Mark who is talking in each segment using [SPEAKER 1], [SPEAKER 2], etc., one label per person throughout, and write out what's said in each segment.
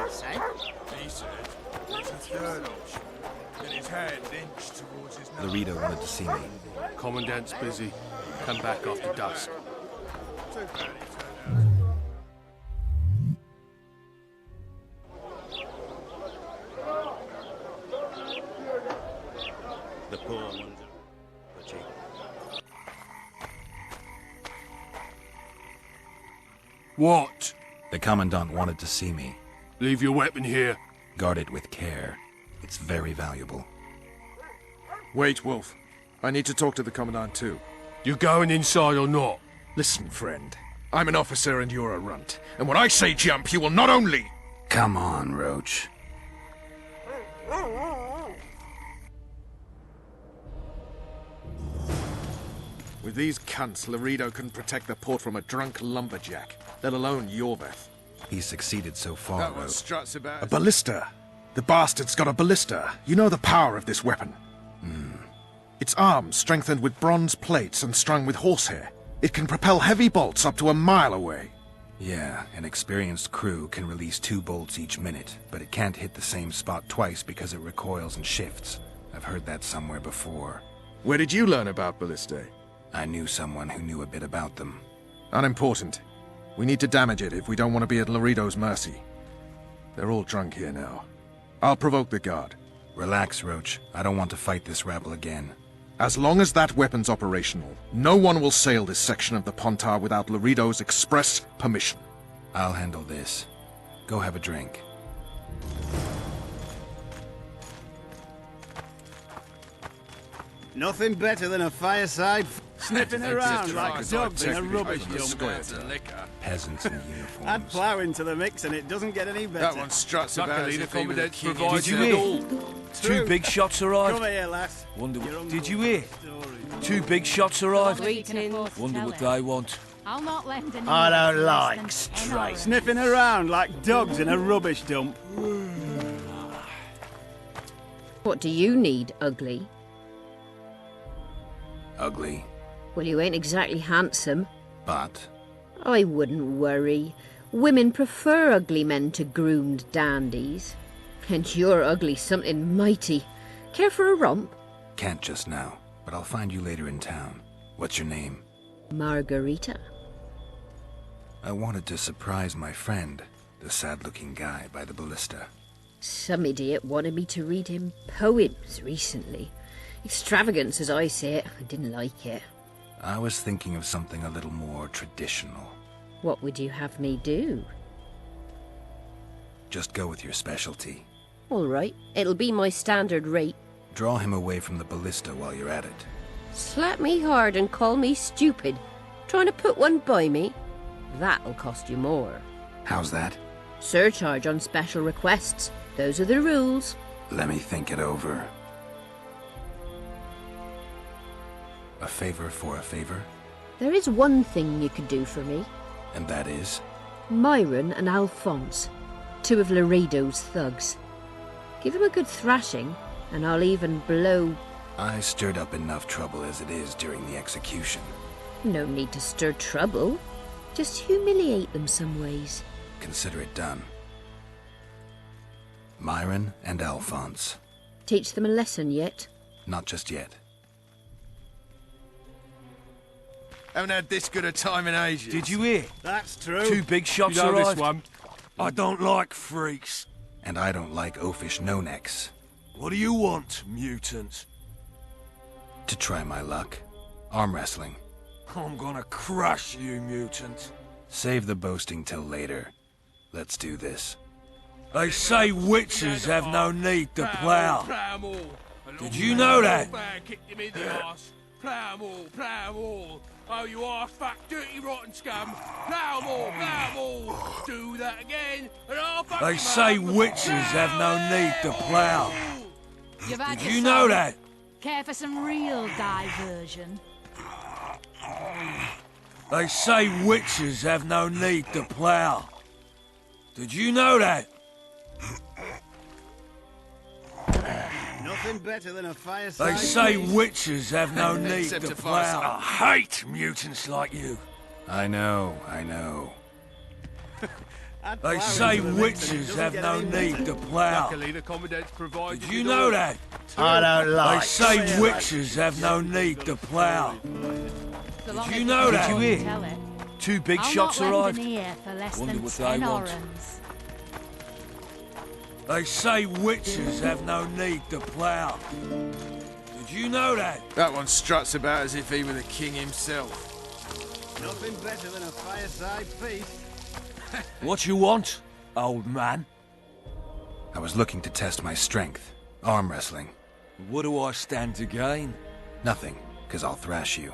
[SPEAKER 1] said.
[SPEAKER 2] He said it's a third option. Get his hand inched towards his nose.
[SPEAKER 3] Laredo wanted to see me.
[SPEAKER 4] Commandant's busy. Come back after dusk.
[SPEAKER 2] Too bad he turned out.
[SPEAKER 3] The poor ones are cheap.
[SPEAKER 4] What?
[SPEAKER 3] The Commandant wanted to see me.
[SPEAKER 4] Leave your weapon here.
[SPEAKER 3] Guard it with care. It's very valuable.
[SPEAKER 5] Wait, Wolf. I need to talk to the Commandant too.
[SPEAKER 4] You going inside or not?
[SPEAKER 5] Listen, friend. I'm an officer and you're a runt. And when I say jump, you will not only...
[SPEAKER 3] Come on, Roach.
[SPEAKER 5] With these cunts, Laredo couldn't protect the port from a drunk lumberjack, let alone Yorveth.
[SPEAKER 3] He's succeeded so far,
[SPEAKER 2] That one
[SPEAKER 3] Roach.
[SPEAKER 2] struts about.
[SPEAKER 5] A ballista. The bastard's got a ballista. You know the power of this weapon. Its arms strengthened with bronze plates and strung with horsehair. It can propel heavy bolts up to a mile away.
[SPEAKER 3] Yeah, an experienced crew can release 2 bolts each minute, but it can't hit the same spot twice because it recoils and shifts. I've heard that somewhere before.
[SPEAKER 5] Where did you learn about ballistae?
[SPEAKER 3] I knew someone who knew a bit about them.
[SPEAKER 5] Unimportant. We need to damage it if we don't want to be at Laredo's mercy. They're all drunk here now. I'll provoke the guard.
[SPEAKER 3] Relax, Roach. I don't want to fight this rabble again.
[SPEAKER 5] As long as that weapon's operational, no one will sail this section of the Pontar without Laredo's express permission.
[SPEAKER 3] I'll handle this. Go have a drink.
[SPEAKER 1] Nothing better than a fireside sniffing around like dogs in a rubbish dump.
[SPEAKER 3] Peasants in uniforms.
[SPEAKER 1] Add plough into the mix and it doesn't get any better.
[SPEAKER 2] That one struts about
[SPEAKER 4] Luckily,
[SPEAKER 2] as
[SPEAKER 4] the
[SPEAKER 2] if he was a
[SPEAKER 4] Commandant's
[SPEAKER 2] king
[SPEAKER 4] provided
[SPEAKER 6] Did you
[SPEAKER 4] it
[SPEAKER 6] hear?
[SPEAKER 4] all.
[SPEAKER 6] Two big shots arrived.
[SPEAKER 1] Come here, lass.
[SPEAKER 6] Wonder
[SPEAKER 1] You're
[SPEAKER 6] what... Did you hear? 2 big shots arrived. Wonder what they want.
[SPEAKER 7] I'll not lend an
[SPEAKER 1] I
[SPEAKER 7] ear
[SPEAKER 1] don't
[SPEAKER 7] for less
[SPEAKER 1] like
[SPEAKER 7] than
[SPEAKER 1] straight.
[SPEAKER 7] 10
[SPEAKER 1] Sniffing around like dogs in a rubbish dump.
[SPEAKER 8] What do you need, ugly?
[SPEAKER 3] Ugly,
[SPEAKER 8] Well, you ain't exactly handsome.
[SPEAKER 3] but...
[SPEAKER 8] I wouldn't worry. Women prefer ugly men to groomed dandies. And you're ugly something mighty. Care for a romp?
[SPEAKER 3] Can't just now, but I'll find you later in town. What's your name?
[SPEAKER 8] Margarita.
[SPEAKER 3] I wanted to surprise my friend, the sad-looking guy by the ballista.
[SPEAKER 8] Some idiot wanted me to read him poems recently. Extravagance, as I say it. I didn't like it.
[SPEAKER 3] I was thinking of something a little more traditional.
[SPEAKER 8] What would you have me do?
[SPEAKER 3] Just go with your specialty.
[SPEAKER 8] All right, it'll be my standard rate.
[SPEAKER 3] Draw him away from the ballista while you're at it.
[SPEAKER 8] Slap me hard and call me stupid. Trying to put one by me? That'll cost you more.
[SPEAKER 3] How's that?
[SPEAKER 8] Surcharge on special requests. Those are the rules.
[SPEAKER 3] Let me think it over. A favor for a favor?
[SPEAKER 8] There is one thing you could do for me.
[SPEAKER 3] And that is?
[SPEAKER 8] Myron and Alphonse, 2 of Laredo's thugs. Give them a good thrashing, and I'll even blow...
[SPEAKER 3] I stirred up enough trouble as it is during the execution.
[SPEAKER 8] No need to stir trouble. Just humiliate them some ways.
[SPEAKER 3] Consider it done. Myron and Alphonse.
[SPEAKER 8] Teach them a lesson yet?
[SPEAKER 3] Not just yet.
[SPEAKER 2] Haven't had this good a time in ages.
[SPEAKER 6] Did you hear?
[SPEAKER 1] That's true.
[SPEAKER 6] 2 big
[SPEAKER 4] You
[SPEAKER 6] shots
[SPEAKER 4] know
[SPEAKER 6] arrived.
[SPEAKER 4] this one.
[SPEAKER 6] I don't like freaks.
[SPEAKER 3] And I don't like oafish no-necks.
[SPEAKER 6] What do you want, mutant?
[SPEAKER 3] To try my luck. Arm wrestling.
[SPEAKER 6] I'm gonna crush you, mutant.
[SPEAKER 3] Save the boasting till later. Let's do this.
[SPEAKER 6] They say witches have no need to plough. Did you know that?
[SPEAKER 4] Plough 'em all, plough 'em all. Oh, you are fat, dirty, rotten scum. Plough 'em all, plough 'em all. Do that again, and I'll fuck
[SPEAKER 6] They
[SPEAKER 4] you
[SPEAKER 6] say
[SPEAKER 4] up.
[SPEAKER 6] witches have no need to plough.
[SPEAKER 7] You've had
[SPEAKER 6] Did
[SPEAKER 7] your
[SPEAKER 6] you know
[SPEAKER 7] say.
[SPEAKER 6] that?
[SPEAKER 7] Care for some real diversion?
[SPEAKER 6] They say witches have no need to plough. Did you know that?
[SPEAKER 1] Nothing better than a fireside.
[SPEAKER 6] They say
[SPEAKER 1] feast.
[SPEAKER 6] witches have no need
[SPEAKER 2] Except
[SPEAKER 6] to
[SPEAKER 2] a
[SPEAKER 6] plough.
[SPEAKER 2] fireside.
[SPEAKER 6] I hate mutants like you.
[SPEAKER 3] I know, I know.
[SPEAKER 6] They say witches have no need to plough.
[SPEAKER 4] Luckily, the Commandant's provided
[SPEAKER 6] Did you
[SPEAKER 4] it
[SPEAKER 6] know
[SPEAKER 4] all.
[SPEAKER 6] that?
[SPEAKER 1] I don't
[SPEAKER 6] They
[SPEAKER 1] like.
[SPEAKER 6] say witches have no need to plough.
[SPEAKER 7] So long
[SPEAKER 6] Did
[SPEAKER 7] as
[SPEAKER 6] you know that?
[SPEAKER 7] can
[SPEAKER 6] Did you hear?
[SPEAKER 7] tell it.
[SPEAKER 6] 2 big
[SPEAKER 7] I'll
[SPEAKER 6] shots
[SPEAKER 7] not
[SPEAKER 6] arrived.
[SPEAKER 7] lend an ear for less
[SPEAKER 6] Wonder
[SPEAKER 7] than
[SPEAKER 6] what
[SPEAKER 7] 10
[SPEAKER 6] they want.
[SPEAKER 7] orans.
[SPEAKER 6] They say witches have no need to plough. Did you know that?
[SPEAKER 2] That one struts about as if he were the king himself.
[SPEAKER 1] Nothing better than a fireside feast.
[SPEAKER 6] What you want, old man?
[SPEAKER 3] I was looking to test my strength. Arm wrestling.
[SPEAKER 6] What do I stand to gain?
[SPEAKER 3] Nothing, because I'll thrash you.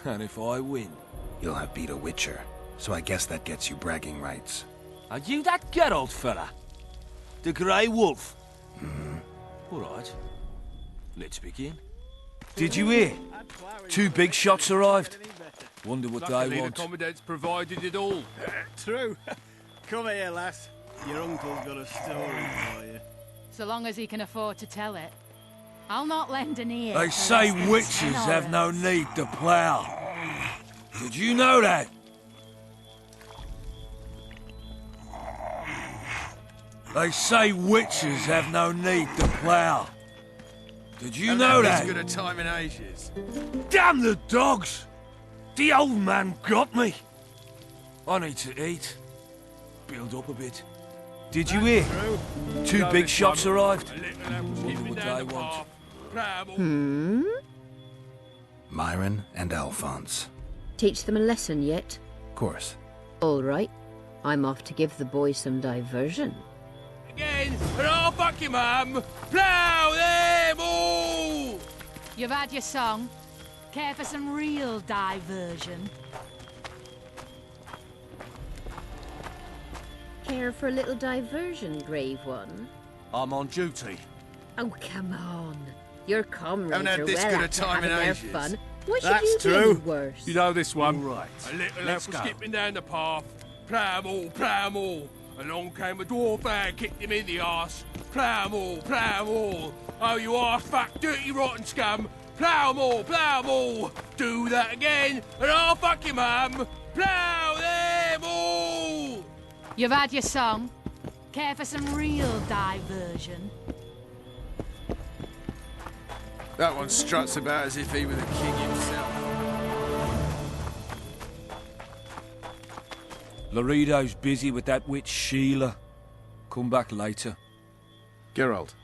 [SPEAKER 6] And if I win?
[SPEAKER 3] You'll have beat a witcher, so I guess that gets you bragging rights.
[SPEAKER 6] Are you that Geralt fella? The Grey Wolf? All right. Let's begin. Did you hear? 2 big shots arrived. Wonder what
[SPEAKER 4] Luckily,
[SPEAKER 6] they
[SPEAKER 4] the
[SPEAKER 6] want.
[SPEAKER 4] Commandant's provided it all.
[SPEAKER 1] True. Come here, lass. Your uncle's got a story for you.
[SPEAKER 7] So long as he can afford to tell it. I'll not lend an ear.
[SPEAKER 6] They
[SPEAKER 7] for
[SPEAKER 6] say
[SPEAKER 7] less than
[SPEAKER 6] witches
[SPEAKER 7] 10
[SPEAKER 6] have no
[SPEAKER 7] orans.
[SPEAKER 6] need to plough. Did you know that? They say witches have no need to plough. Did you know
[SPEAKER 2] Haven't had
[SPEAKER 6] that?
[SPEAKER 2] this good a time in ages.
[SPEAKER 6] Damn the dogs! The old man got me. I need to eat. Build up a bit. Did you hear? 2 big shots arrived.
[SPEAKER 4] A little help
[SPEAKER 6] Wonder
[SPEAKER 4] skipping
[SPEAKER 6] what
[SPEAKER 4] down
[SPEAKER 6] they
[SPEAKER 4] the
[SPEAKER 6] want.
[SPEAKER 4] path. Bramble.
[SPEAKER 3] Myron and Alphonse.
[SPEAKER 8] Teach them a lesson yet?
[SPEAKER 3] Of course.
[SPEAKER 8] All right. I'm off to give the boys some diversion.
[SPEAKER 4] Again, and I'll fuck you, mum. Plough them all!
[SPEAKER 7] You've had your song. Care for some real diversion?
[SPEAKER 8] Care for a little diversion, Grave One?
[SPEAKER 6] I'm on duty.
[SPEAKER 8] Oh, come on. Your comrades
[SPEAKER 2] Haven't had
[SPEAKER 8] are
[SPEAKER 2] this
[SPEAKER 8] well
[SPEAKER 2] good a
[SPEAKER 8] up to
[SPEAKER 2] time in
[SPEAKER 8] having their
[SPEAKER 2] ages.
[SPEAKER 8] fun. Why should
[SPEAKER 1] That's
[SPEAKER 8] you be
[SPEAKER 1] true.
[SPEAKER 8] any worse?
[SPEAKER 4] You know this one.
[SPEAKER 6] Right.
[SPEAKER 4] A little help
[SPEAKER 6] Let's
[SPEAKER 4] was
[SPEAKER 6] go.
[SPEAKER 4] skipping down the path. Plough 'em all, plough 'em all. Along came a dwarf and kicked him in the arse. Plough 'em all, plough 'em all. Oh, you arse-fuck, dirty, rotten scum. Plough 'em all, plough 'em all. Do that again, and I'll fuck you, mum. Plough them all!
[SPEAKER 7] You've had your song. Care for some real diversion?
[SPEAKER 2] That one struts about as if he were the king himself.
[SPEAKER 6] Laredo's busy with that witch Sheila. Come back later.
[SPEAKER 5] Geralt,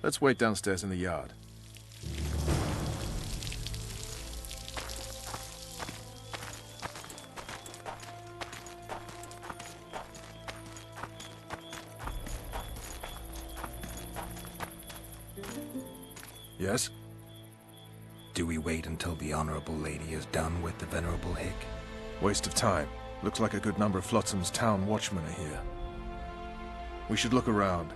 [SPEAKER 5] let's wait downstairs in the yard. Yes?
[SPEAKER 3] Do we wait until the Honorable Lady is done with the Venerable Hick?
[SPEAKER 5] Waste of time. Looks like a good number of Flotsam's town watchmen are here. We should look around.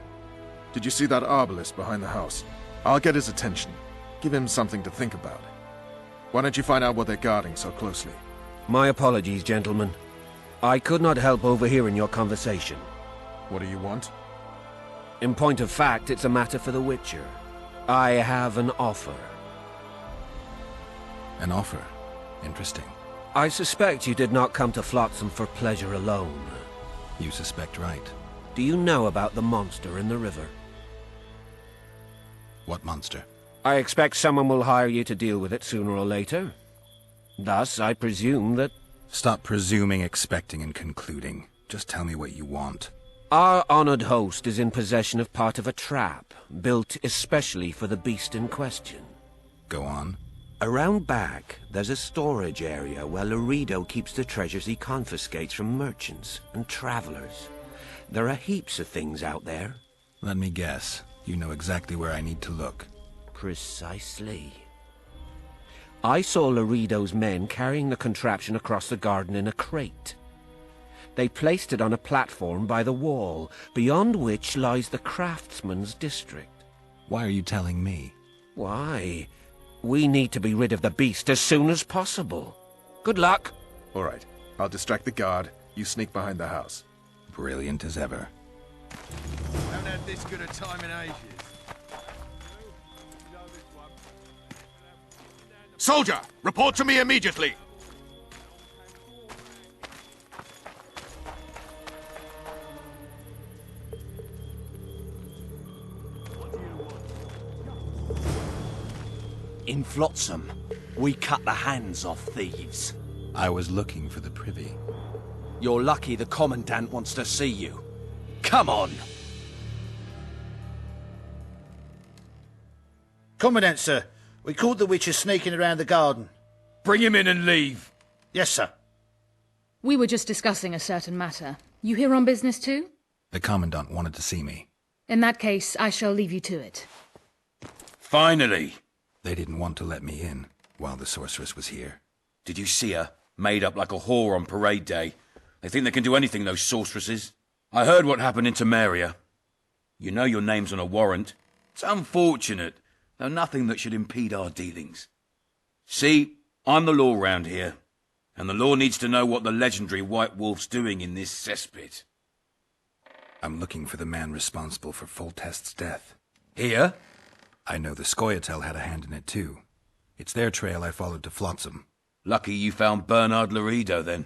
[SPEAKER 5] Did you see that arbalist behind the house? I'll get his attention. Give him something to think about. Why don't you find out what they're guarding so closely?
[SPEAKER 9] My apologies, gentlemen. I could not help overhearing your conversation.
[SPEAKER 5] What do you want?
[SPEAKER 9] In point of fact, it's a matter for the Witcher. I have an offer.
[SPEAKER 3] An offer. Interesting.
[SPEAKER 9] I suspect you did not come to Flotsam for pleasure alone.
[SPEAKER 3] You suspect right.
[SPEAKER 9] Do you know about the monster in the river?
[SPEAKER 3] What monster?
[SPEAKER 9] I expect someone will hire you to deal with it sooner or later. Thus, I presume that
[SPEAKER 3] Stop presuming, expecting, and concluding. Just tell me what you want.
[SPEAKER 9] our honored host is in possession of part of a trap, built especially for the beast in question.
[SPEAKER 3] Go on.
[SPEAKER 9] Around back, there's a storage area where Laredo keeps the treasures he confiscates from merchants and travelers. There are heaps of things out there.
[SPEAKER 3] Let me guess. You know exactly where I need to look.
[SPEAKER 9] Precisely. I saw Laredo's men carrying the contraption across the garden in a crate. They placed it on a platform by the wall, beyond which lies the craftsman's district.
[SPEAKER 3] Why are you telling me?
[SPEAKER 9] Why? We need to be rid of the beast as soon as possible. Good luck.
[SPEAKER 5] All right. I'll distract the guard. You sneak behind the house.
[SPEAKER 3] Brilliant as ever.
[SPEAKER 2] Haven't had this good a time in ages.
[SPEAKER 5] Soldier! Report to me immediately!
[SPEAKER 10] In Flotsam, we cut the hands off thieves.
[SPEAKER 3] I was looking for the privy.
[SPEAKER 10] You're lucky the Commandant wants to see you. Come on!
[SPEAKER 11] Commandant, sir. We caught the Witcher sneaking around the garden.
[SPEAKER 4] Bring him in and leave.
[SPEAKER 11] Yes, sir.
[SPEAKER 12] We were just discussing a certain matter. You here on business too?
[SPEAKER 3] The Commandant wanted to see me.
[SPEAKER 12] In that case, I shall leave you to it.
[SPEAKER 4] Finally!
[SPEAKER 3] They didn't want to let me in while the sorceress was here.
[SPEAKER 13] Did you see her? Made up like a whore on parade day. They think they can do anything, those sorceresses. I heard what happened in Temeria. You know your name's on a warrant. It's unfortunate, though nothing that should impede our dealings. See, I'm the law round here, and the law needs to know what the legendary White Wolf's doing in this cesspit.
[SPEAKER 3] I'm looking for the man responsible for Foltest's death.
[SPEAKER 13] Here?
[SPEAKER 3] I know the Scoia'tael had a hand in it too. It's their trail I followed to Flotsam.
[SPEAKER 13] Lucky you found Bernard Laredo, then.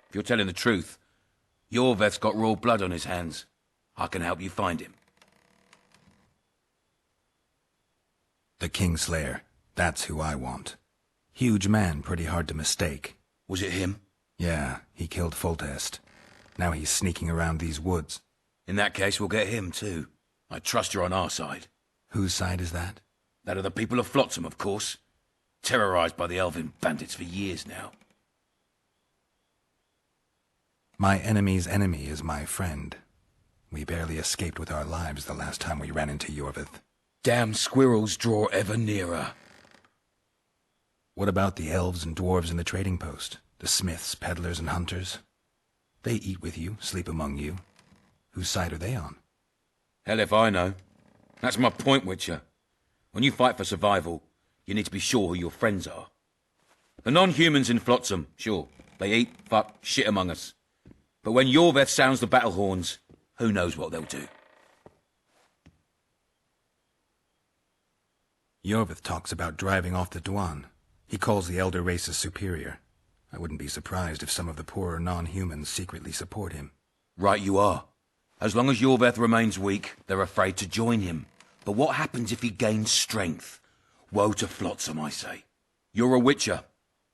[SPEAKER 13] If you're telling the truth, Yorveth's got raw blood on his hands. I can help you find him.
[SPEAKER 3] The Kingslayer. That's who I want. Huge man, pretty hard to mistake.
[SPEAKER 13] Was it him?
[SPEAKER 3] Yeah, he killed Foltest. Now he's sneaking around these woods.
[SPEAKER 13] In that case, we'll get him, too. I trust you're on our side.
[SPEAKER 3] Whose side is that?
[SPEAKER 13] That of the people of Flotsam, of course. Terrorized by the elven bandits for years now.
[SPEAKER 3] My enemy's enemy is my friend. We barely escaped with our lives the last time we ran into Yorveth.
[SPEAKER 13] Damn squirrels draw ever nearer.
[SPEAKER 3] What about the elves and dwarves in the trading post? The smiths, peddlers, and hunters? They eat with you, sleep among you. Whose side are they on?
[SPEAKER 13] Hell if I know. That's my point, Witcher. When you fight for survival, you need to be sure who your friends are. The non-humans in Flotsam, sure, they eat, fuck, shit among us. But when Yorveth sounds the battle horns, who knows what they'll do.
[SPEAKER 3] Yorveth talks about driving off the Dwan. He calls the elder races superior. I wouldn't be surprised if some of the poorer non-humans secretly support him.
[SPEAKER 13] Right you are. As long as Yorveth remains weak, they're afraid to join him. But what happens if he gains strength? Woe to Flotsam, I say. You're a Witcher.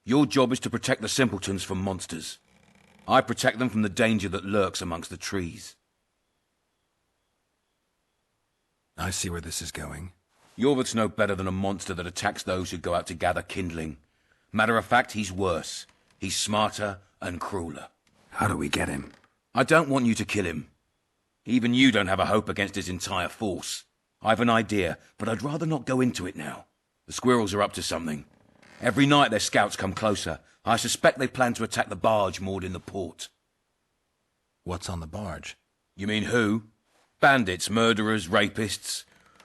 [SPEAKER 13] Your job is to protect the simpletons from monsters. I protect them from the danger that lurks amongst the trees.
[SPEAKER 3] I see where this is going.
[SPEAKER 13] Yorveth's no better than a monster that attacks those who go out to gather kindling. Matter of fact, he's worse. He's smarter and crueler.
[SPEAKER 3] How do we get him?
[SPEAKER 13] I don't want you to kill him. Even you don't have a hope against his entire force. I've an idea, but I'd rather not go into it now. The squirrels are up to something. Every night their scouts come closer. I suspect they plan to attack the barge moored in the port.
[SPEAKER 3] What's on the barge?
[SPEAKER 13] You mean who? Bandits, murderers, rapists.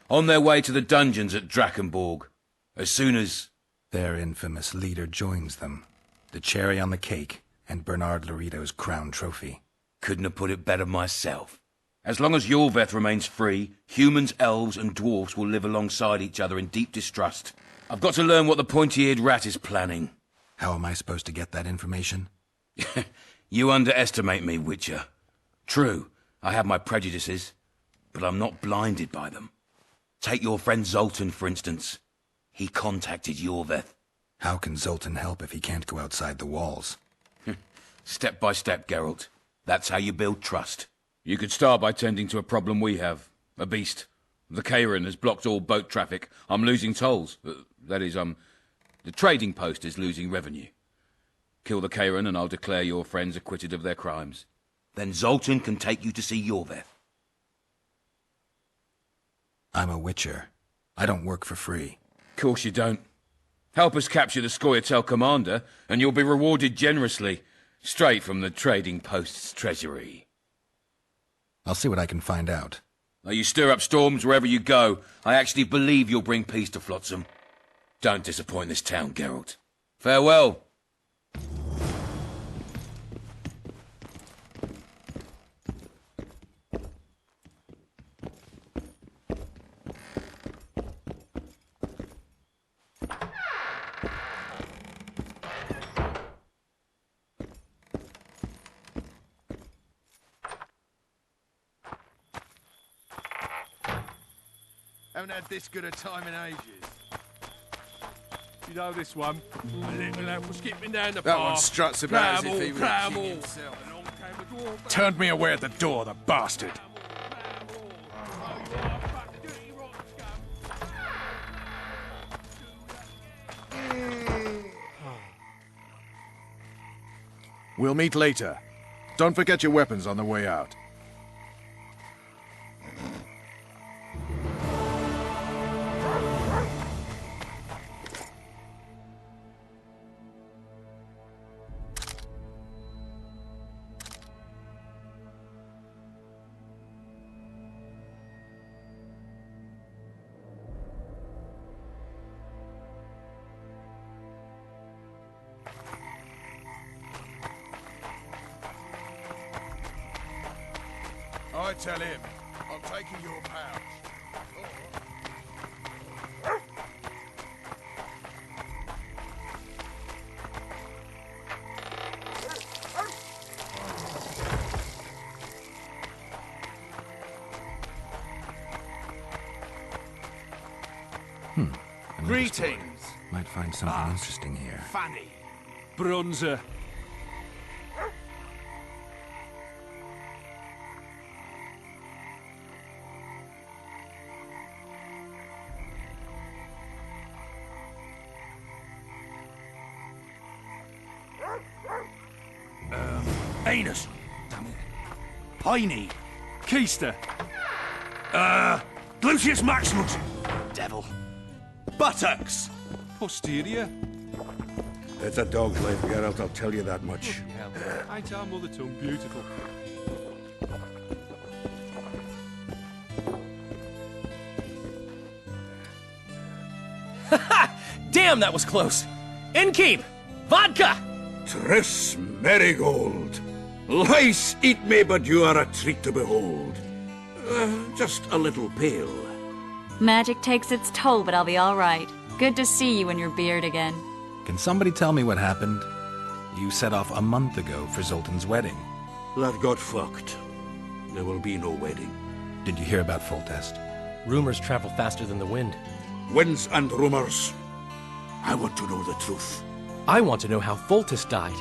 [SPEAKER 13] On their way to the dungeons at Drakenborg. As soon as...
[SPEAKER 3] Their infamous leader joins them. The cherry on the cake, and Bernard Laredo's crown trophy.
[SPEAKER 13] Couldn't have put it better myself. As long as Yorveth remains free, humans, elves, and dwarfs will live alongside each other in deep distrust. I've got to learn what the pointy-eared rat is planning.
[SPEAKER 3] How am I supposed to get that information?
[SPEAKER 13] You underestimate me, Witcher. True, I have my prejudices, but I'm not blinded by them. Take your friend Zoltan, for instance. He contacted Yorveth.
[SPEAKER 3] How can Zoltan help if he can't go outside the walls?
[SPEAKER 13] Step by step, Geralt. That's how you build trust.
[SPEAKER 4] You could start by tending to a problem we have. A beast. The Kairin has blocked all boat traffic. I'm losing tolls. That is, the trading post is losing revenue. Kill the Kairin and I'll declare your friends acquitted of their crimes.
[SPEAKER 13] Then Zoltan can take you to see Yorveth.
[SPEAKER 3] I'm a Witcher. I don't work for free.
[SPEAKER 4] Course you don't. Help us capture the Scoia'tael commander, and you'll be rewarded generously. Straight from the trading post's treasury.
[SPEAKER 3] I'll see what I can find out.
[SPEAKER 13] Now you stir up storms wherever you go. I actually believe you'll bring peace to Flotsam. Don't disappoint this town, Geralt. Farewell.
[SPEAKER 2] Haven't had this good a time in ages.
[SPEAKER 4] You know this one? A little lad was skipping down the
[SPEAKER 5] That
[SPEAKER 4] path.
[SPEAKER 5] one struts about as if he was
[SPEAKER 4] Plough
[SPEAKER 5] king
[SPEAKER 4] all.
[SPEAKER 5] himself.
[SPEAKER 4] Along came a dwarf.
[SPEAKER 5] Turned me away at the door, the bastard. We'll meet later. Don't forget your weapons on the way out.
[SPEAKER 2] I tell him, I'm taking your pouch.
[SPEAKER 3] Greetings. Might find something interesting here.
[SPEAKER 6] Fanny. Bronzer.
[SPEAKER 10] Anus. Damn it. Piney.
[SPEAKER 6] Keister.
[SPEAKER 10] Lucius Maximus. Devil. Buttocks.
[SPEAKER 6] Posterior.
[SPEAKER 14] It's a dog's life, Geralt, I'll tell you that much.
[SPEAKER 6] Bloody hell. Ain't our mother tongue beautiful?
[SPEAKER 10] Damn, that was close. Innkeep. Vodka.
[SPEAKER 14] Triss Marigold. Lice eat me, but you are a treat to behold. Just a little pale.
[SPEAKER 15] Magic takes its toll, but I'll be all right. Good to see you in your beard again.
[SPEAKER 3] Can somebody tell me what happened? You set off a month ago for Zoltan's wedding.
[SPEAKER 14] That got fucked. There will be no wedding.
[SPEAKER 3] Did you hear about Foltest?
[SPEAKER 16] Rumors travel faster than the wind.
[SPEAKER 14] Winds and rumors. I want to know the truth.
[SPEAKER 16] I want to know how Foltest died.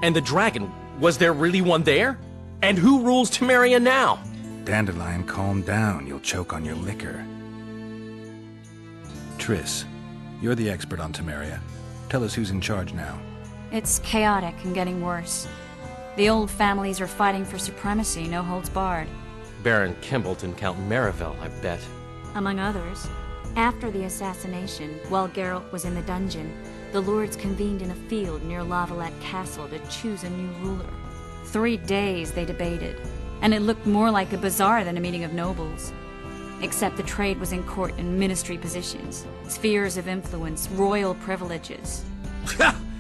[SPEAKER 16] And the dragon, was there really one there? And who rules Temeria now?
[SPEAKER 3] Dandelion, calm down. You'll choke on your liquor. Triss, you're the expert on Temeria. Tell us who's in charge now.
[SPEAKER 15] It's chaotic and getting worse. The old families are fighting for supremacy, no holds barred.
[SPEAKER 16] Baron Kimbolt and Count Marivel, I bet.
[SPEAKER 15] Among others. After the assassination, while Geralt was in the dungeon, the lords convened in a field near Lavalette Castle to choose a new ruler. 3 days they debated, and it looked more like a bazaar than a meeting of nobles. Except the trade was in court and ministry positions, spheres of influence, royal privileges.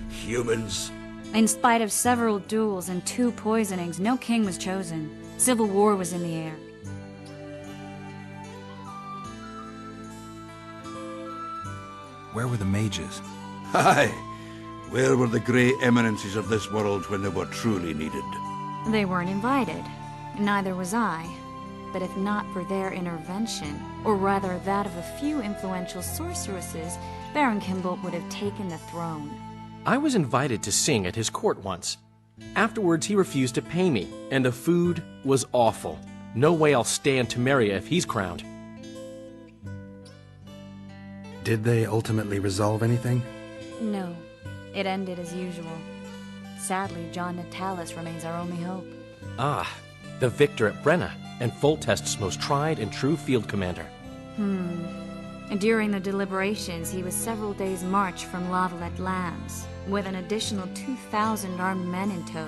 [SPEAKER 14] Humans.
[SPEAKER 15] In spite of several duels and 2 poisonings, no king was chosen. Civil war was in the air.
[SPEAKER 3] Where were the mages?
[SPEAKER 14] Aye. Where were the grey eminences of this world when they were truly needed?
[SPEAKER 15] They weren't invited. Neither was I. But if not for their intervention, or rather that of a few influential sorceresses, Baron Kimbolt would have taken the throne.
[SPEAKER 16] I was invited to sing at his court once. Afterwards, he refused to pay me, and the food was awful. No way I'll stay in Temeria if he's crowned.
[SPEAKER 3] Did they ultimately resolve anything?
[SPEAKER 15] No. It ended as usual. Sadly, John Natalis remains our only hope.
[SPEAKER 16] Ah, the victor at Brenna, and Foltest's most tried and true field commander.
[SPEAKER 15] During the deliberations, he was several days' march from Lavalette Lands, with an additional 2,000 armed men in tow.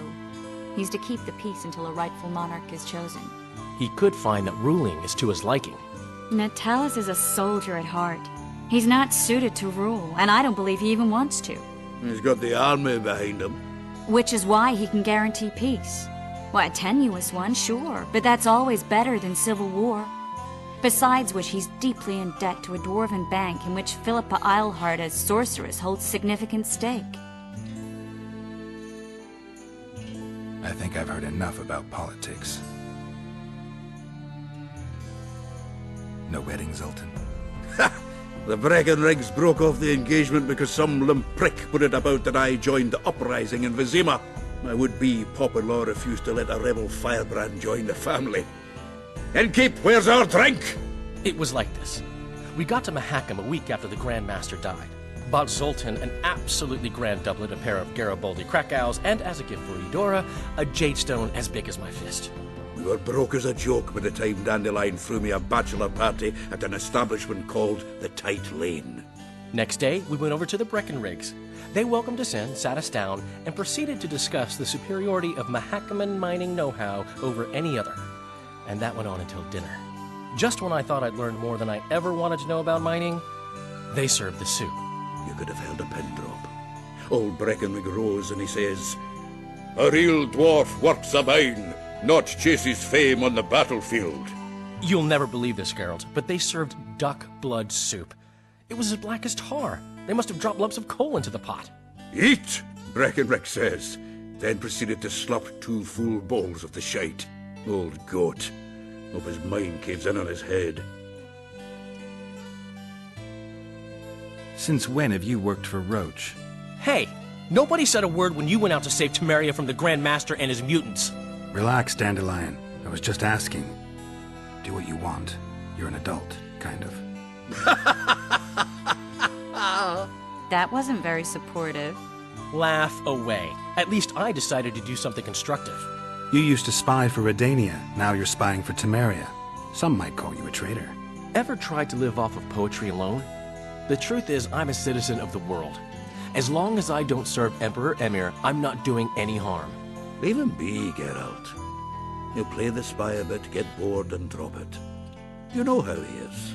[SPEAKER 15] He's to keep the peace until a rightful monarch is chosen.
[SPEAKER 16] He could find that ruling is to his liking.
[SPEAKER 15] Natalis is a soldier at heart. He's not suited to rule, and I don't believe he even wants to.
[SPEAKER 14] He's got the army behind him.
[SPEAKER 15] Which is why he can guarantee peace. Why, a tenuous one, sure, but that's always better than civil war. Besides which, he's deeply in debt to a dwarven bank in which Philippa Eilhart, as sorceress, holds significant stake.
[SPEAKER 3] I think I've heard enough about politics. No wedding, Zoltan?
[SPEAKER 14] The Breckenrigs broke off the engagement because some limp prick put it about that I joined the uprising in Vizima. My would-be pop-in-law refused to let a rebel firebrand join the family. Innkeep, where's our drink?
[SPEAKER 16] It was like this. We got to Mahakam a week after the Grand Master died. Bought Zoltan an absolutely grand doublet, a pair of Garibaldi Krakau's, and as a gift for Eudora, a jadestone as big as my fist.
[SPEAKER 14] We were broke as a joke by the time Dandelion threw me a bachelor party at an establishment called the Tight Lane.
[SPEAKER 16] Next day, we went over to the Breckenrigs. They welcomed us in, sat us down, and proceeded to discuss the superiority of Mahakaman mining know-how over any other. And that went on until dinner. Just when I thought I'd learned more than I ever wanted to know about mining, they served the soup.
[SPEAKER 14] You could have held a pin drop. Old Breckenrig rose and he says, "A real dwarf works a mine, not chases fame on the battlefield."
[SPEAKER 16] You'll never believe this, Geralt, but they served duck blood soup. It was as black as tar. They must have dropped lumps of coal into the pot.
[SPEAKER 14] "Eat," Breckenrig says, then proceeded to slop 2 full bowls of the shite. Old goat. Hope his mind caves in on his head.
[SPEAKER 3] Since when have you worked for Roach?
[SPEAKER 16] Hey, nobody said a word when you went out to save Temeria from the Grand Master and his mutants.
[SPEAKER 3] Relax, Dandelion. I was just asking. Do what you want. You're an adult, kind of.
[SPEAKER 15] That wasn't very supportive.
[SPEAKER 16] Laugh away. At least I decided to do something constructive.
[SPEAKER 3] You used to spy for Redania. Now you're spying for Temeria. Some might call you a traitor.
[SPEAKER 16] Ever tried to live off of poetry alone? The truth is, I'm a citizen of the world. As long as I don't serve Emperor Emir, I'm not doing any harm.
[SPEAKER 14] Leave him be, Geralt. He'll play the spy a bit, get bored, and drop it. You know how he is.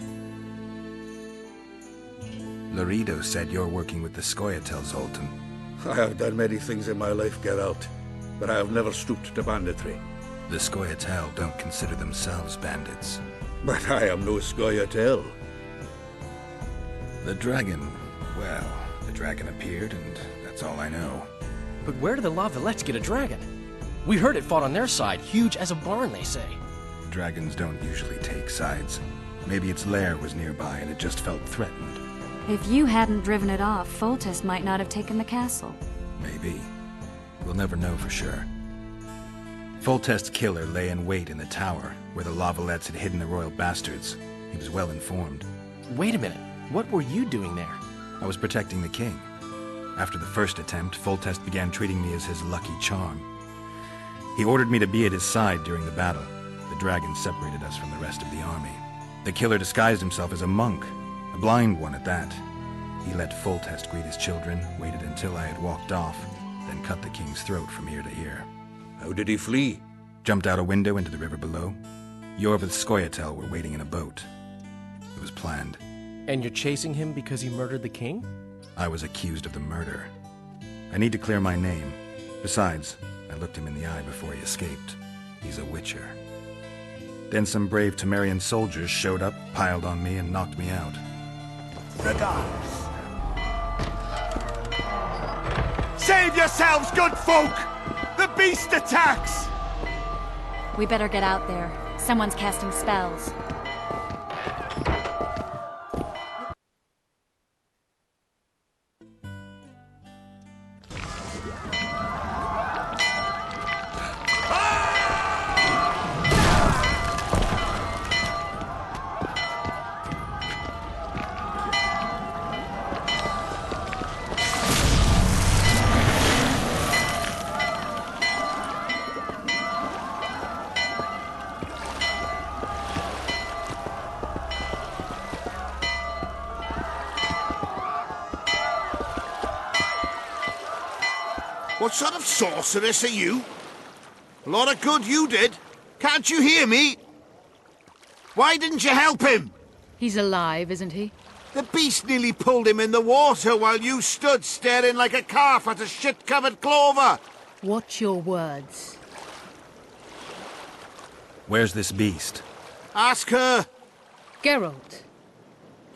[SPEAKER 3] Laredo said you're working with the Scoia'tael, Zoltan.
[SPEAKER 14] I have done many things in my life, Geralt, but I have never stooped to banditry.
[SPEAKER 3] The Scoia'tael don't consider themselves bandits.
[SPEAKER 14] But I am no Scoia'tael.
[SPEAKER 3] The dragon, well, the dragon appeared, and that's all I know.
[SPEAKER 16] But where do the La Valettes get a dragon? We heard it fought on their side, huge as a barn, they say.
[SPEAKER 3] Dragons don't usually take sides. Maybe its lair was nearby and it just felt threatened.
[SPEAKER 15] If you hadn't driven it off, Foltest might not have taken the castle.
[SPEAKER 3] Maybe. We'll never know for sure. Foltest's killer lay in wait in the tower, where the La Valettes had hidden the royal bastards. He was well informed.
[SPEAKER 16] Wait a minute. What were you doing there?
[SPEAKER 3] I was protecting the king. After the first attempt, Foltest began treating me as his lucky charm. He ordered me to be at his side during the battle. The dragon separated us from the rest of the army. The killer disguised himself as a monk, a blind one at that. He let Foltest greet his children, waited until I had walked off, then cut the king's throat from ear to ear.
[SPEAKER 14] How did he flee?
[SPEAKER 3] Jumped out a window into the river below. Yorvith's Scoia'tael were waiting in a boat. It was planned.
[SPEAKER 16] And you're chasing him because he murdered the king?
[SPEAKER 3] I was accused of the murder. I need to clear my name. Besides, I looked him in the eye before he escaped. He's a witcher. Then some brave Temerian soldiers showed up, piled on me, and knocked me out.
[SPEAKER 1] Regards. Save yourselves, good folk! The beast attacks!
[SPEAKER 15] We better get out there. Someone's casting spells.
[SPEAKER 11] What sort of sorceress are you? A lot of good you did. Can't you hear me? Why didn't you help him?
[SPEAKER 12] He's alive, isn't he?
[SPEAKER 11] The beast nearly pulled him in the water while you stood staring like a calf at a shit-covered clover.
[SPEAKER 12] Watch your words.
[SPEAKER 3] Where's this beast?
[SPEAKER 11] Ask her.
[SPEAKER 12] Geralt.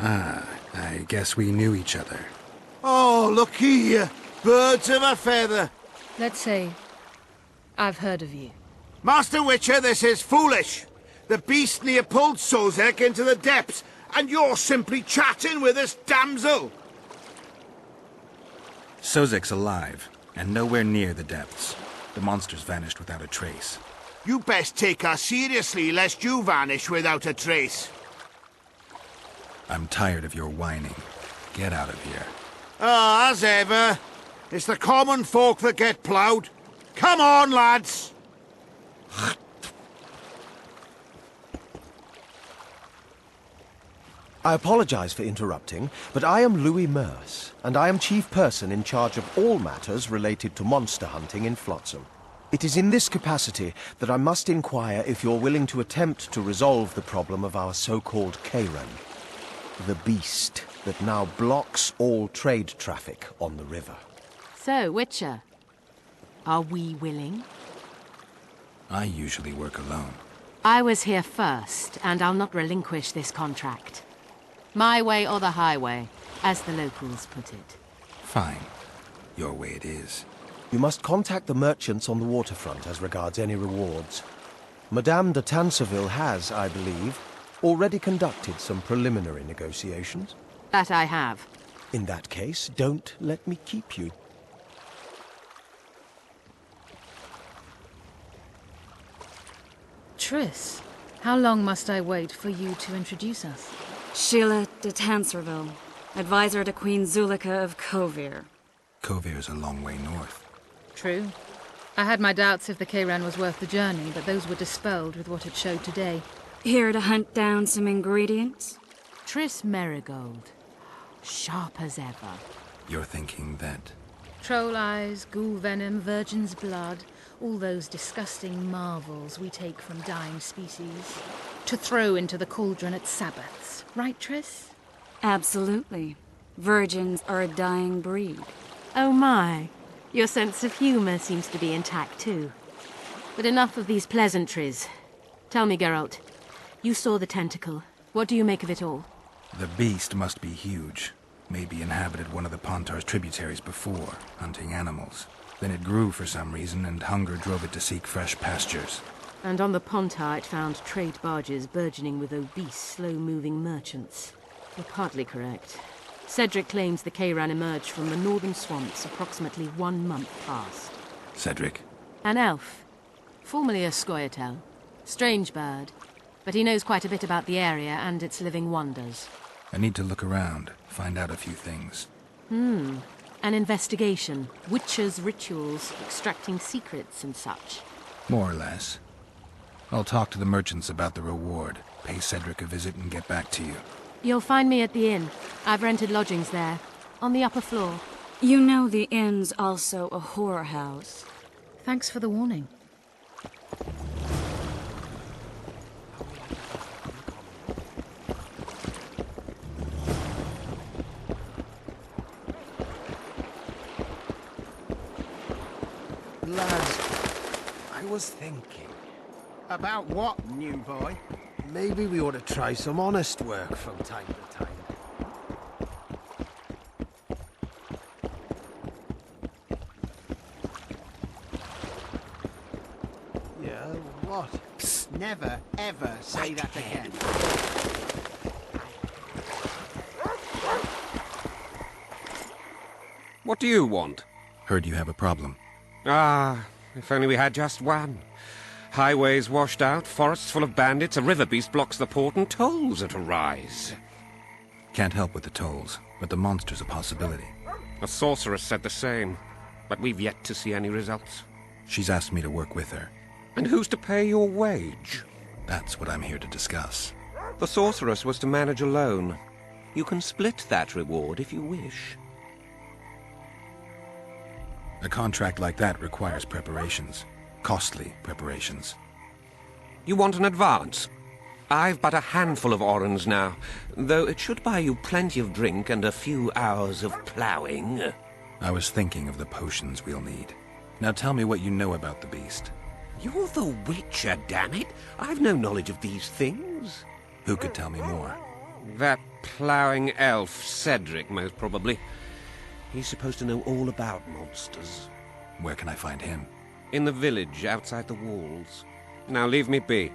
[SPEAKER 3] Ah, I guess we knew each other.
[SPEAKER 11] Oh, look here. Birds of a feather.
[SPEAKER 12] Let's say I've heard of you.
[SPEAKER 11] Master Witcher, this is foolish. The beast near pulled Sozek into the depths, And you're simply chatting with this damsel!
[SPEAKER 3] Sozek's alive, and nowhere near the depths. The monsters vanished without a trace.
[SPEAKER 11] You best take her seriously, lest you vanish without a trace.
[SPEAKER 3] I'm tired of your whining. Get out of here.
[SPEAKER 11] Ah, as ever. It's the common folk that get ploughed. Come on, lads!
[SPEAKER 17] I apologize for interrupting, but I am Louis Merce, and I am chief person in charge of all matters related to monster hunting in Flotsam. It is in this capacity that I must inquire if you're willing to attempt to resolve the problem of our so-called Karen, the beast that now blocks all trade traffic on the river.
[SPEAKER 7] So, Witcher, are we willing?
[SPEAKER 3] I usually work alone.
[SPEAKER 7] I was here first, and I'll not relinquish this contract. My way or the highway, as the locals put it.
[SPEAKER 3] Fine. Your way it is.
[SPEAKER 17] You must contact the merchants on the waterfront as regards any rewards. Madame de Tanseville has, I believe, already conducted some preliminary negotiations.
[SPEAKER 7] That I have.
[SPEAKER 17] In that case, don't let me keep you.
[SPEAKER 12] Triss, how long must I wait for you to introduce us?
[SPEAKER 15] Sheila de Tanserville, advisor to Queen Zulika of Kovir.
[SPEAKER 3] Kovir's a long way north.
[SPEAKER 12] True. I had my doubts if the Kayran was worth the journey, but those were dispelled with what it showed today.
[SPEAKER 15] Here to hunt down some ingredients?
[SPEAKER 7] Triss Merigold. Sharp as ever.
[SPEAKER 3] You're thinking that...
[SPEAKER 12] Troll eyes, ghoul venom, virgin's blood, all those disgusting marvels we take from dying species, to throw into the cauldron at Sabbaths. Right, Triss?
[SPEAKER 15] Absolutely. Virgins are a dying breed.
[SPEAKER 7] Oh my. Your sense of humor seems to be intact too. But enough of these pleasantries. Tell me, Geralt. You saw the tentacle. What do you make of it all?
[SPEAKER 3] The beast must be huge. Maybe inhabited one of the Pontar's tributaries before, hunting animals. Then it grew for some reason, and hunger drove it to seek fresh pastures.
[SPEAKER 7] And on the Pontar it found trade barges burgeoning with obese, slow-moving merchants. You're partly correct. Cedric claims the Kayran emerged from the northern swamps approximately 1 month past.
[SPEAKER 3] Cedric?
[SPEAKER 7] An elf. Formerly a Scoia'tael. Strange bird. But he knows quite a bit about the area and its living wonders.
[SPEAKER 3] I need to look around, find out a few things.
[SPEAKER 7] An investigation. Witchers' rituals, extracting secrets and such.
[SPEAKER 3] More or less. I'll talk to the merchants about the reward, pay Cedric a visit and get back to you.
[SPEAKER 7] You'll find me at the inn. I've rented lodgings there, on the upper floor.
[SPEAKER 15] You know the inn's also a whorehouse.
[SPEAKER 12] Thanks for the warning.
[SPEAKER 1] Lads, I was thinking.
[SPEAKER 11] About what, new boy?
[SPEAKER 1] Maybe we ought to try some honest work from time to time. Yeah, what? Psst, never, ever say that again.
[SPEAKER 18] What do you want?
[SPEAKER 3] Heard you have a problem.
[SPEAKER 18] Ah, if only we had just one. Highways washed out, forests full of bandits, a river beast blocks the port, and tolls at a rise.
[SPEAKER 3] Can't help with the tolls, but the monster's a possibility.
[SPEAKER 18] A sorceress said the same, but we've yet to see any results.
[SPEAKER 3] She's asked me to work with her.
[SPEAKER 18] And who's to pay your wage?
[SPEAKER 3] That's what I'm here to discuss.
[SPEAKER 18] The sorceress was to manage alone. You can split that reward if you wish.
[SPEAKER 3] A contract like that requires preparations. Costly preparations.
[SPEAKER 18] You want an advance? I've but a handful of orens now, though it should buy you plenty of drink and a few hours of ploughing.
[SPEAKER 3] I was thinking of the potions we'll need. Now tell me what you know about the beast.
[SPEAKER 18] You're the Witcher, damn it! I've no knowledge of these things.
[SPEAKER 3] Who could tell me more?
[SPEAKER 18] That ploughing elf, Cedric, most probably. He's supposed to know all about monsters.
[SPEAKER 3] Where can I find him?
[SPEAKER 18] In the village, outside the walls. Now leave me be.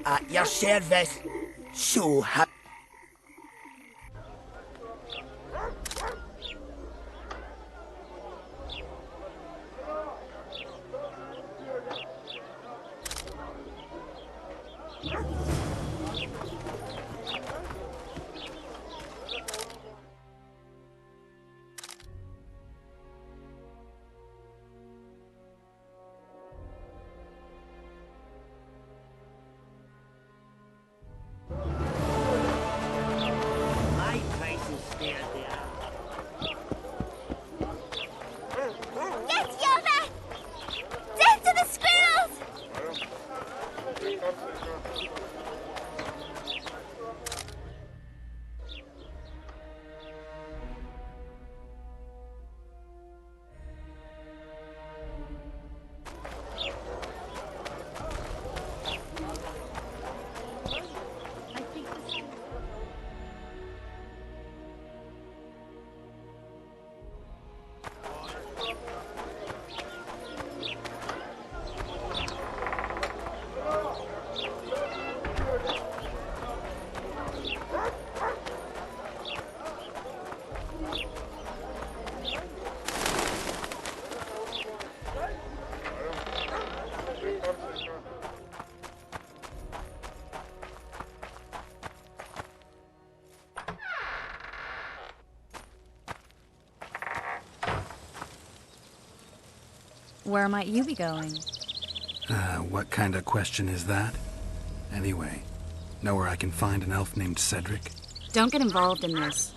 [SPEAKER 19] At your service. So happy.
[SPEAKER 15] Where might you be going?
[SPEAKER 3] What kind of question is that? Anyway, know where I can find an elf named Cedric?
[SPEAKER 15] Don't get involved in this.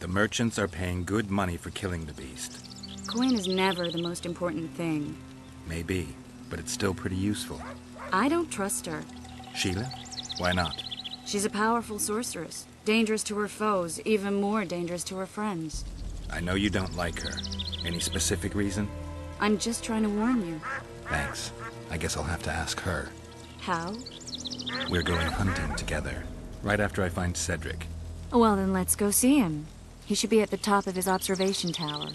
[SPEAKER 3] The merchants are paying good money for killing the beast.
[SPEAKER 15] Coin is never the most important thing.
[SPEAKER 3] Maybe, but it's still pretty useful.
[SPEAKER 15] I don't trust her.
[SPEAKER 3] Sheila? Why not?
[SPEAKER 15] She's a powerful sorceress. Dangerous to her foes, even more dangerous to her friends.
[SPEAKER 3] I know you don't like her. Any specific reason?
[SPEAKER 15] I'm just trying to warn you.
[SPEAKER 3] Thanks. I guess I'll have to ask her.
[SPEAKER 15] How?
[SPEAKER 3] We're going hunting together, right after I find Cedric.
[SPEAKER 15] Well, then let's go see him. He should be at the top of his observation tower.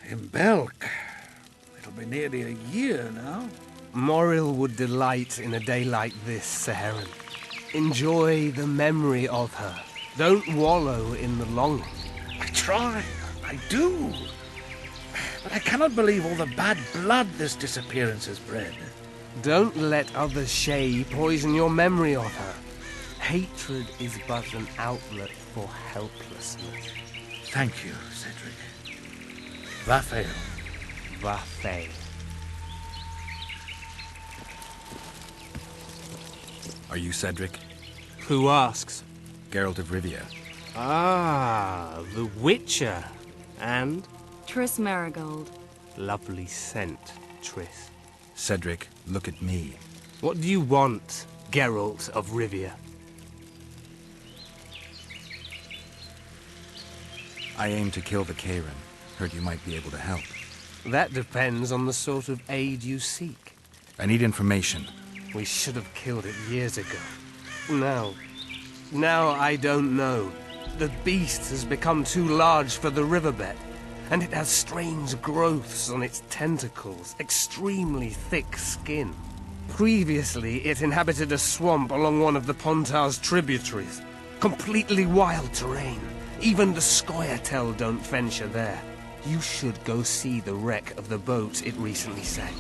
[SPEAKER 14] In Belk. It'll be nearly a year now.
[SPEAKER 20] Moril would delight in a day like this, Sir Heron. Enjoy the memory of her. Don't wallow in the longing.
[SPEAKER 14] I try. I do. But I cannot believe all the bad blood this disappearance has bred.
[SPEAKER 20] Don't let other Shay poison your memory of her. Hatred is but an outlet for helplessness.
[SPEAKER 14] Thank you, Cedric. Vafael.
[SPEAKER 20] Vafael.
[SPEAKER 3] Are you Cedric?
[SPEAKER 20] Who asks?
[SPEAKER 3] Geralt of Rivia.
[SPEAKER 20] Ah, the Witcher. And?
[SPEAKER 15] Triss Marigold.
[SPEAKER 20] Lovely scent, Triss.
[SPEAKER 3] Cedric, look at me.
[SPEAKER 20] What do you want, Geralt of Rivia?
[SPEAKER 3] I aim to kill the Karen. Heard you might be able to help.
[SPEAKER 20] That depends on the sort of aid you seek.
[SPEAKER 3] I need information.
[SPEAKER 20] We should have killed it years ago. Now I don't know. The beast has become too large for the riverbed, and it has strange growths on its tentacles, extremely thick skin. Previously, it inhabited a swamp along one of the Pontar's tributaries. Completely wild terrain. Even the Scoia'tael don't venture there. You should go see the wreck of the boat it recently sank.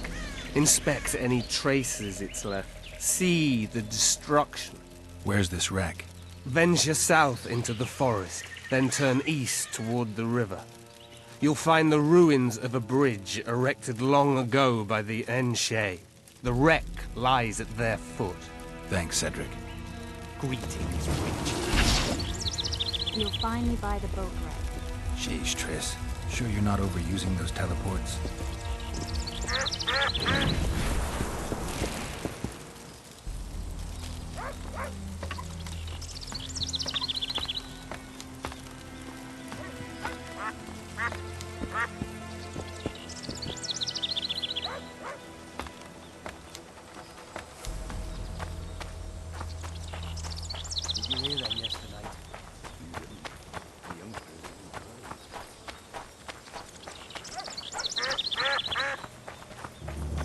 [SPEAKER 20] Inspect any traces it's left. See the destruction.
[SPEAKER 3] Where's this wreck?
[SPEAKER 20] Venture south into the forest, then turn east toward the river. You'll find the ruins of a bridge erected long ago by the Enshe. The wreck lies at their foot.
[SPEAKER 3] Thanks, Cedric.
[SPEAKER 20] Greetings, witch.
[SPEAKER 15] You'll find me by the boat wreck.
[SPEAKER 3] Sheesh, Triss. Sure you're not overusing those teleports?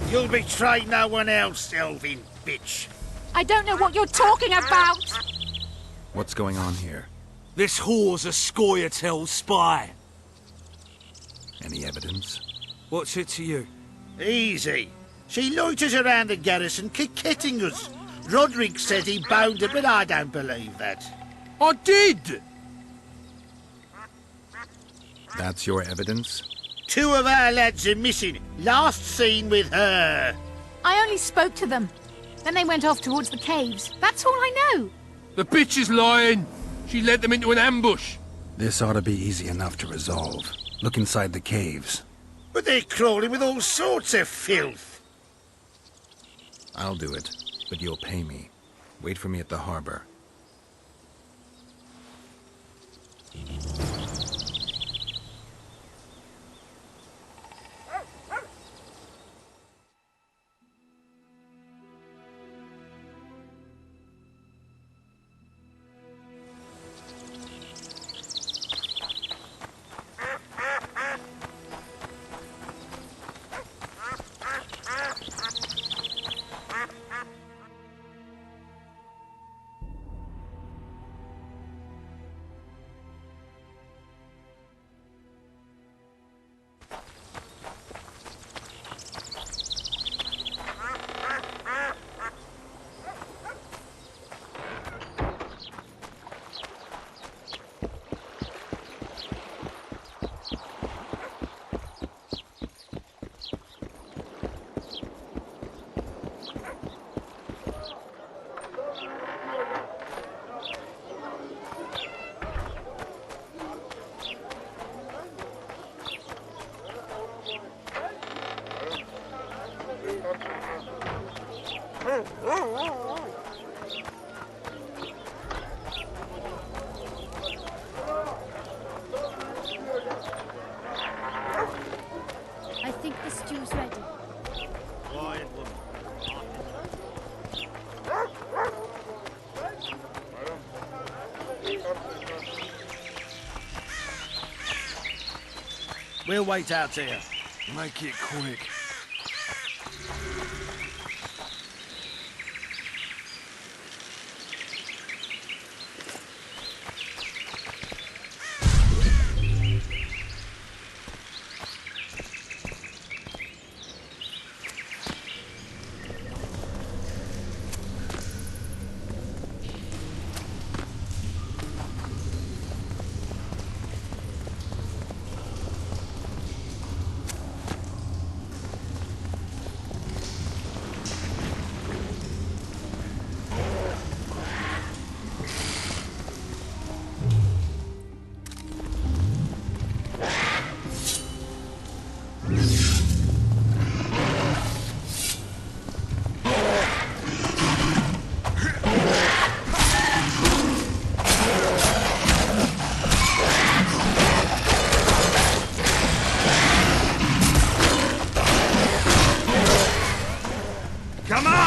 [SPEAKER 11] You'll betray no one else, elfin bitch.
[SPEAKER 12] I don't know what you're talking about!
[SPEAKER 3] What's going on here?
[SPEAKER 6] This whore's a Scoia'tael spy.
[SPEAKER 3] Any evidence?
[SPEAKER 6] What's it to you?
[SPEAKER 11] Easy. She loiters around the garrison, kicking us. Roderick said he bound her, but I don't believe that.
[SPEAKER 6] I did!
[SPEAKER 3] That's your evidence?
[SPEAKER 11] 2 of our lads are missing. Last seen with her.
[SPEAKER 12] I only spoke to them. Then they went off towards the caves. That's all I know.
[SPEAKER 4] The bitch is lying. She led them into an ambush.
[SPEAKER 3] This ought to be easy enough to resolve. Look inside the caves.
[SPEAKER 11] But they're crawling with all sorts of filth.
[SPEAKER 3] I'll do it, but you'll pay me. Wait for me at the harbor.
[SPEAKER 21] I think the stew's ready.
[SPEAKER 11] Quiet, woman. We'll wait out here.
[SPEAKER 4] Make it quick.
[SPEAKER 11] Come on!